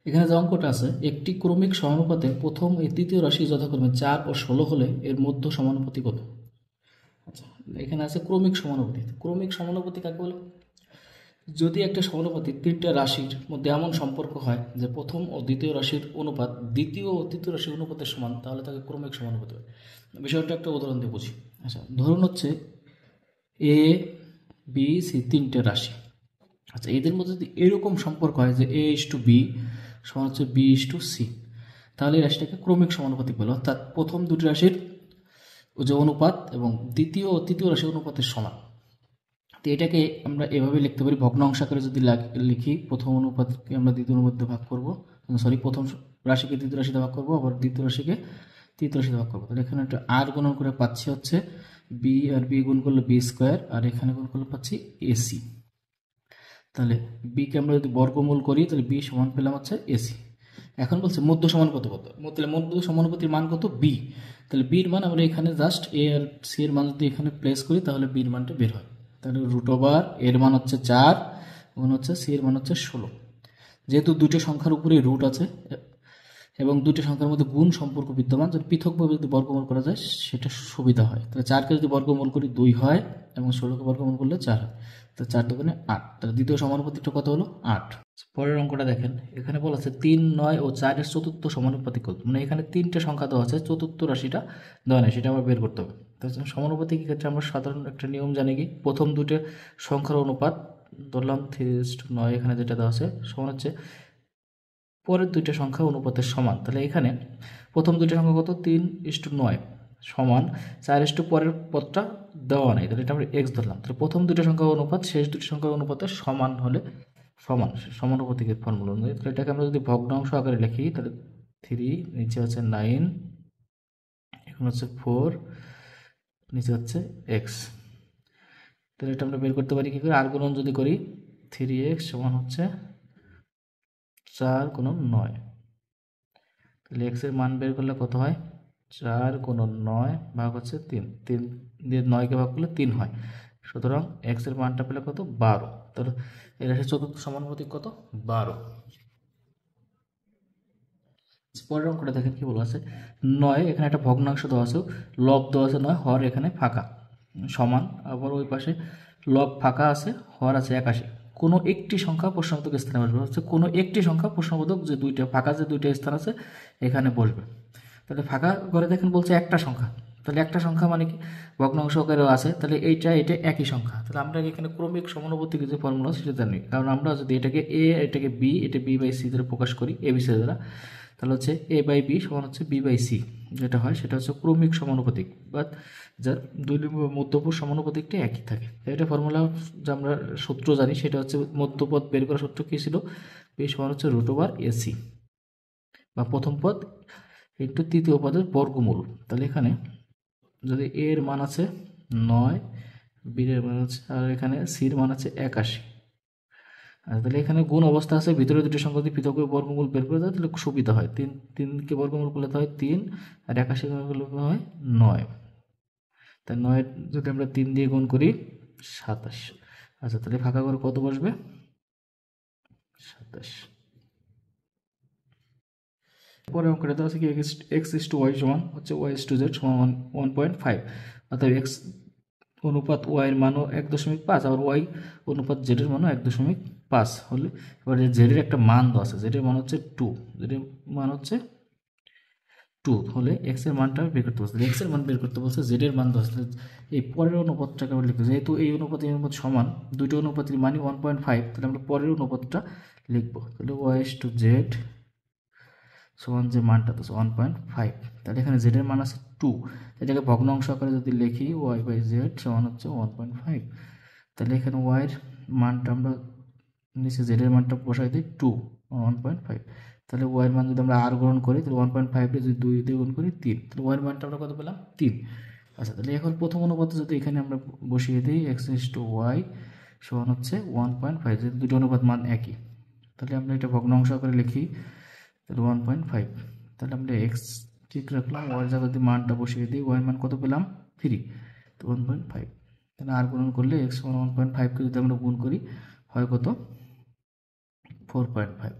এখানে যে অঙ্কটা আছে, একটি ক্রমিক সমানুপাতে প্রথম এই তৃতীয় রাশি যথাক্রমে 4 ও 16 হলে এর মধ্য সমানুপাতি কত? আচ্ছা, এখানে আছে ক্রমিক সমানুপাতি। ক্রমিক সমানুপাতি কাকে বলে? যদি একটা সমানুপাতি তিনটা রাশির মধ্যে এমন সম্পর্ক হয় যে প্রথম ও দ্বিতীয় রাশির অনুপাত দ্বিতীয় ও তৃতীয় রাশির অনুপাতের সমান, তাহলে তাকে ক্রমিক সমানুপাতি হয়। বিষয়টা একটা উদাহরণ দিয়ে বুঝি। আচ্ছা, ধরুন হচ্ছে এ বি সি তিনটে রাশি। আচ্ছা, এদের মধ্যে যদি এরকম সম্পর্ক হয় যে এ ইস টু বি সমান হচ্ছে বি ইস টু সি, তাহলে এই রাশিটাকে ক্রমিক সমানুপাতিক বলে। অর্থাৎ প্রথম দুটি রাশির যে অনুপাত এবং দ্বিতীয় ও তৃতীয় রাশির অনুপাতের সমান। তো এটাকে আমরা এভাবে লিখতে পারি, ভগ্নাংশ আকারে যদি লিখি, প্রথম অনুপাতকে আমরা দ্বিতীয় অনুপাতে ভাগ করবো, প্রথম রাশিকে দ্বিতীয় রাশিতে ভাগ করবো, আবার দ্বিতীয় রাশিকে তৃতীয় রাশিতে ভাগ করবো। তাহলে এখানে একটা আর গুণন করে পাচ্ছি হচ্ছে বি, আর বি গুণ করলে বি স্কোয়ার, আর এখানে গুণ করলে পাচ্ছি এসি। তাহলে বিকে আমরা যদি বর্গমূল করি তাহলে বি সমান পেলাম হচ্ছে এসি। এখন বলছে মধ্য সমানুপাতি কত? তাহলে মধ্য সমানুপাতির মান কত? বি। তাহলে বির মান আমরা এখানে জাস্ট এ আর সি এর মান যদি এখানে প্লেস করি তাহলে বির মানটা বের হয়। তাহলে রুট ওভার এর মান হচ্ছে 4 এবং হচ্ছে সি এর মান হচ্ছে 16। যেহেতু দুটো সংখ্যার উপরেই রুট আছে এবং দুটি সংখ্যার মধ্যে গুণ সম্পর্ক বিদ্যমান, যদি পৃথকভাবে যদি বর্গমূল করা যায় সেটা সুবিধা হয়। তাহলে 4কে যদি বর্গমূল করি 2 হয় এবং 16কে বর্গমূল করলে 4 হয়। তাহলে 4 দোকানে 8। তাহলে দ্বিতীয় সমানুপাতিকটা কত হলো? 8। পরের অঙ্কটা দেখেন, এখানে বলা আছে 3, 9 ও 4 এর চতুর্থ সমানুপাতিক কত? মানে এখানে তিনটে সংখ্যা দেওয়া আছে, চতুর্থ রাশিটা দেওয়া নেই, সেটা আবার বের করতে হবে। তাহলে সমানুপাতিক ক্ষেত্রে আমরা সাধারণ একটা নিয়ম জানি কি, প্রথম দুটো সংখ্যার অনুপাত ধরলাম 3:9, এখানে যেটা দেওয়া আছে সমান হচ্ছে পরের দুইটা সংখ্যা অনুপাতের সমান। তাহলে এখানে প্রথম দুইটা সংখ্যা কত? 3:9 সমান 4 পরের পদটা দেওয়া নেই, তাহলে এটা আমরা এক্স ধরলাম। তাহলে প্রথম দুইটা সংখ্যা অনুপাত শেষ দুটি সংখ্যার অনুপাতের সমান হলে সমানুপাতিকের ফর্মুলা অনুযায়ী। তাহলে এটাকে আমরা যদি ভগ্নাংশ আকারে লিখি তাহলে 3, নিচে হচ্ছে 9, এখন হচ্ছে 4, নিচে হচ্ছে এক্স। তাহলে এটা আমরা বের করতে পারি কি করে? আর গুণন যদি করি 3x সমান হচ্ছে 4 গুণন 9। তাহলে এক্স এর মান বের করলে কত হয়? 4 গুণন 9 ভাগ হচ্ছে 3, 3 দিয়ে 9কে ভাগ করলে 3 হয়। সুতরাং এক্স এর মানটা পেলে কত? 12। তাহলে এর রাশির চতুর্থ সমানুপাতিক কত? 12। পরের অঙ্কটা দেখেন কি বলা আছে, 9 এখানে একটা ভগ্নাংশ দেওয়া আছে, লব দেওয়া আছে 9, হর এখানে ফাঁকা সমান, আবার ওই পাশে লব ফাঁকা আছে, হর আছে 81। কোনো একটি সংখ্যা প্রশ্নবোধক স্থানে বসবে, হচ্ছে কোনো একটি সংখ্যা প্রশ্নবোধক যে দুইটা ফাঁকা যে দুইটা স্থান আছে এখানে বসবে। তাহলে ফাঁকা করে দেখেন বলছে একটা সংখ্যা, তাহলে একটা সংখ্যা মানে কি? ভগ্নাংশ আকারেও আছে, তাহলে এটা একই সংখ্যা। তাহলে আমরা এখানে ক্রমিক সমানুপাতিক যে ফর্মুলা সেটা জানি, কারণ আমরা যদি এটাকে এ এটাকে বি, এটা বি বাই সি দ্বারা প্রকাশ করি, এ বি সি দ্বারা, তাহলে হচ্ছে এ বাই বি সমান হচ্ছে বি বাই সি, যেটা হয় সেটা হচ্ছে ক্রমিক সমানুপাতিক, বাট যার দুই মধ্যপদ সমানুপাতিকটা একই থাকে। এটা ফর্মুলা যে আমরা সূত্র জানি সেটা হচ্ছে মধ্যপদ বের করার সূত্র কী ছিল? বি সমান হচ্ছে রুট ওভার এসি, বা প্রথম পদ ইন্টু তৃতীয় পদের বর্গমূল। তাহলে এখানে যদি এর মান আছে 9, বির এর মান আছে, আর এখানে সির মান আছে 81। তাহলে এখানে গুণ অবস্থা আছে, ভিতরে দুটি সংখ্যা যদি পৃথক বর্গমূল বের করে দেয় তাহলে সুবিধা হয়। 3কে বর্গমূল করলে হয় 3, আর 81 করলে হয় 9। তাই 9 যদি আমরা 3 দিয়ে গুণ করি 27। আচ্ছা, তাহলে ফাঁকা করে কত বসবে? 27। পরে অঙ্কটা দেওয়া আছে কি, এক্স ইস টু ওয়াই সমান হচ্ছে ওয়াই ইস টু জেড সমান 1.5। অর্থাৎ এক্স অনুপাত ওয়াই এর মানও 1.5, আবার ওয়াই অনুপাত জেড এর মানও 1.5 হলে, এবার জেড এর একটা মান দেওয়া আছে, জেড এর মান হচ্ছে 2, জেড এর মান হচ্ছে 2 হলে এক্স এর মানটা বের করতে বলছে। এক্স এর মান বের করতে বলছে, জেড এর মান দেওয়া আছে। এই পরের অনুপাতটাকে আমরা লিখবো, যেহেতু এই অনুপাত এই অনুপাত সমান, দুটো অনুপাতের মানই 1.5, তাহলে আমরা পরের অনুপাতটা লিখবো। তাহলে ওয়াই ইস টু জেড সমান যে মানটা তো 1.5, তাহলে এখানে জেড এর মান আছে 2, এটাকে ভগ্নাংশ আকারে যদি লিখি ওয়াই বাই জেড সমান হচ্ছে 1.5, তাহলে এখানে ওয়াই এর মানটা আমরা নিচে জেড এর মানটা বসাই দিই 2, 1.5। তাহলে ওয়াই এর মান যদি আমরা আর গ্রহণ করি তাহলে 1.5 কে যদি 2 দিয়ে গুণ করি 3, তাহলে ওয়াই এর মানটা আমরা কত পেলাম? 3। আচ্ছা, তাহলে এখন প্রথম অনুপাতে যদি এখানে আমরা বসিয়ে দিই এক্স ইস টু ওয়াই সমান হচ্ছে 1.5, যেহেতু দুটো অনুপাত মান একই, তাহলে আমরা এটা ভগ্নাংশ আকারে লিখি, তাহলে 1.5। তাহলে আমরা এক্স ঠিক রাখলাম, ওয়াই জায়গায় যদি মানটা বসিয়ে দিই, ওয়াই মান কত পেলাম? 3, তো 1.5। তাহলে আর গুণন করলে এক্স সমান 1.5কে যদি আমরা গুণ করি হয় কত? 4.5।